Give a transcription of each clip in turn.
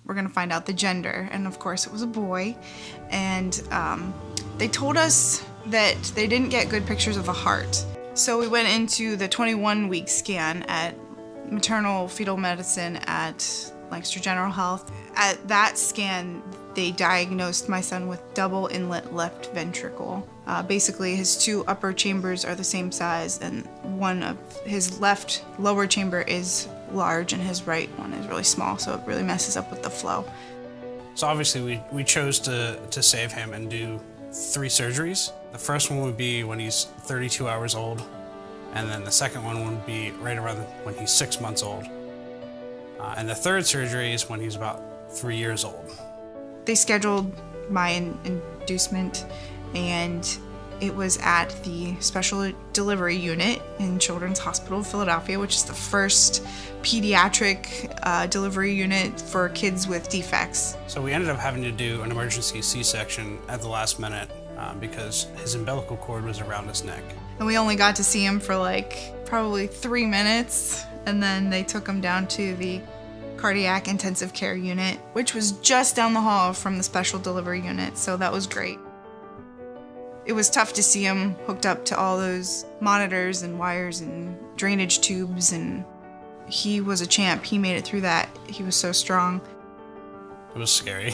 we're gonna find out the gender. And of course it was a boy. And they told us that they didn't get good pictures of the heart. So we went into the 21-week scan at maternal fetal medicine at Lancaster General Health. At that scan, they diagnosed my son with double inlet left ventricle. Basically, his two upper chambers are the same size, and one of his left lower chamber is large and his right one is really small, so it really messes up with the flow. So obviously we chose to save him and do 3 surgeries. The first one would be when he's 32 hours old, and then the second one would be right around when he's 6 months old. And the third surgery is when he's about 3 years old. They scheduled my inducement, and it was at the special delivery unit in Children's Hospital of Philadelphia, which is the first pediatric delivery unit for kids with defects. So we ended up having to do an emergency C-section at the last minute because his umbilical cord was around his neck. And we only got to see him for probably 3 minutes, and then they took him down to the cardiac intensive care unit, which was just down the hall from the special delivery unit, so that was great. It was tough to see him hooked up to all those monitors and wires and drainage tubes, and he was a champ. He made it through that. He was so strong. It was scary,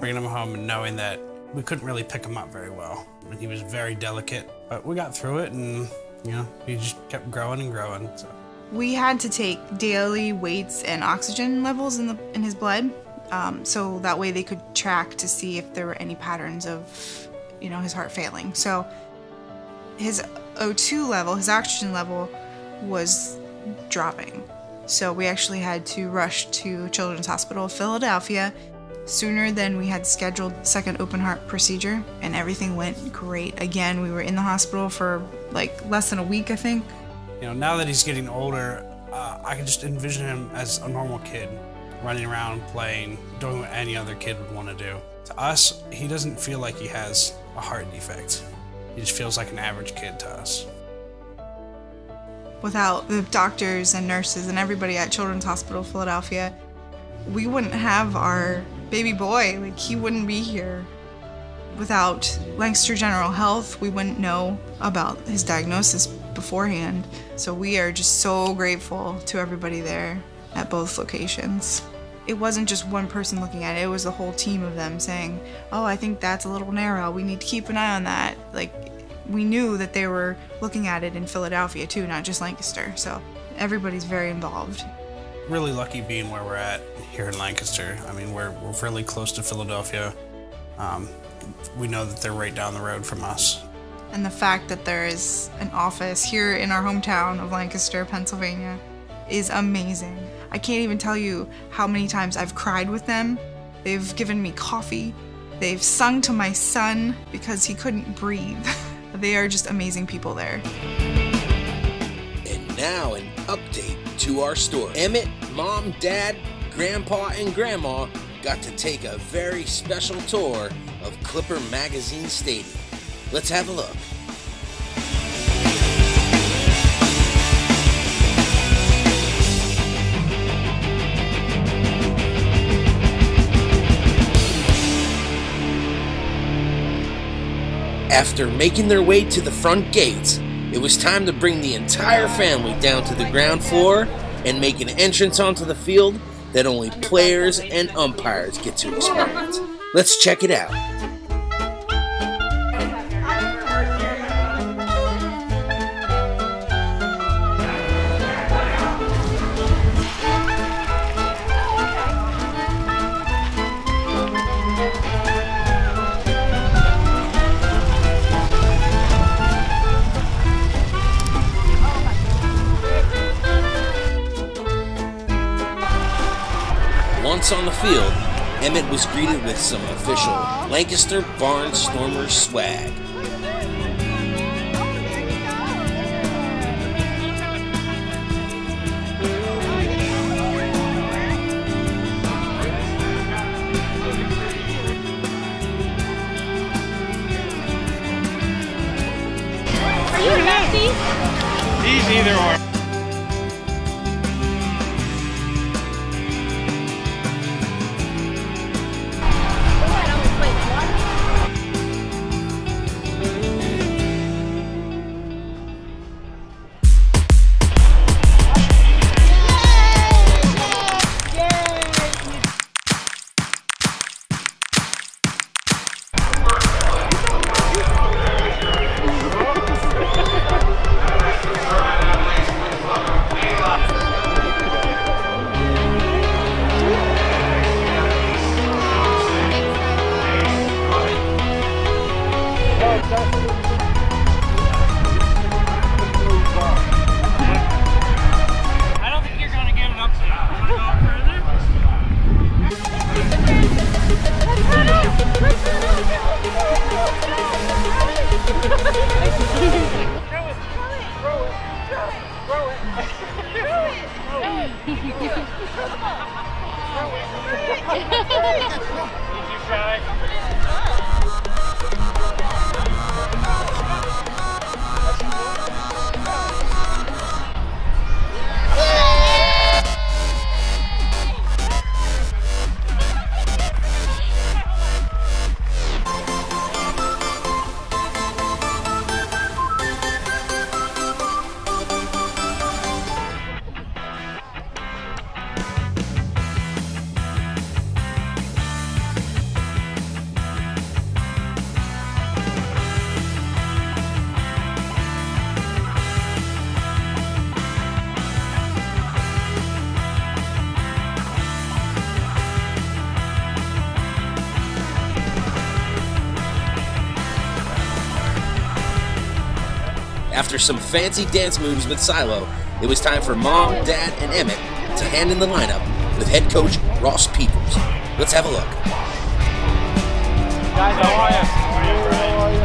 bringing him home and knowing that we couldn't really pick him up very well. And he was very delicate, but we got through it, and he just kept growing and growing. So. We had to take daily weights and oxygen levels in his blood, so that way they could track to see if there were any patterns of, his heart failing. So his O2 level, his oxygen level, was dropping. So we actually had to rush to Children's Hospital of Philadelphia sooner than we had scheduled second open heart procedure, and everything went great. Again, we were in the hospital for less than a week, I think. Now that he's getting older, I can just envision him as a normal kid, running around, playing, doing what any other kid would want to do. To us, he doesn't feel like he has a heart defect. He just feels like an average kid to us. Without the doctors and nurses and everybody at Children's Hospital Philadelphia, we wouldn't have our baby boy. He wouldn't be here. Without Lancaster General Health, we wouldn't know about his diagnosis beforehand. So we are just so grateful to everybody there at both locations. It wasn't just one person looking at it, it was the whole team of them saying, "Oh, I think that's a little narrow, we need to keep an eye on that." We knew that they were looking at it in Philadelphia too, not just Lancaster, so everybody's very involved. Really lucky being where we're at here in Lancaster. I mean, we're fairly close to Philadelphia. We know that they're right down the road from us. And the fact that there is an office here in our hometown of Lancaster, Pennsylvania, is amazing. I can't even tell you how many times I've cried with them. They've given me coffee. They've sung to my son because he couldn't breathe. They are just amazing people there. And now an update to our story. Emmett, Mom, Dad, Grandpa, and Grandma got to take a very special tour of Clipper Magazine Stadium. Let's have a look. After making their way to the front gates, it was time to bring the entire family down to the ground floor and make an entrance onto the field that only players and umpires get to experience. Let's check it out. Once on the field, Emmett was greeted with some official Lancaster Barnstormers swag. Are you a lefty? He's either or. After some fancy dance moves with Silo, it was time for Mom, Dad, and Emmett to hand in the lineup with head coach Ross Peoples. Let's have a look. Guys, how are you? How are you?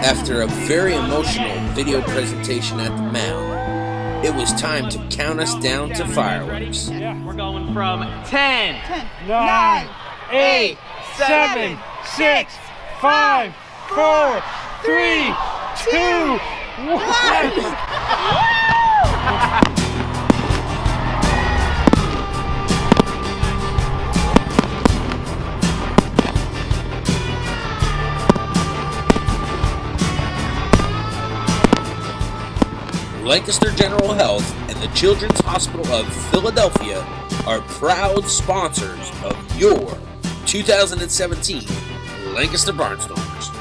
After a very emotional video presentation at the mound, it was time to count us down to fireworks. We're going from 10, 9, 8, 7, 6, 5, 4, 3, 2, 1. Lancaster General Health and the Children's Hospital of Philadelphia are proud sponsors of your 2017 Lancaster Barnstormers.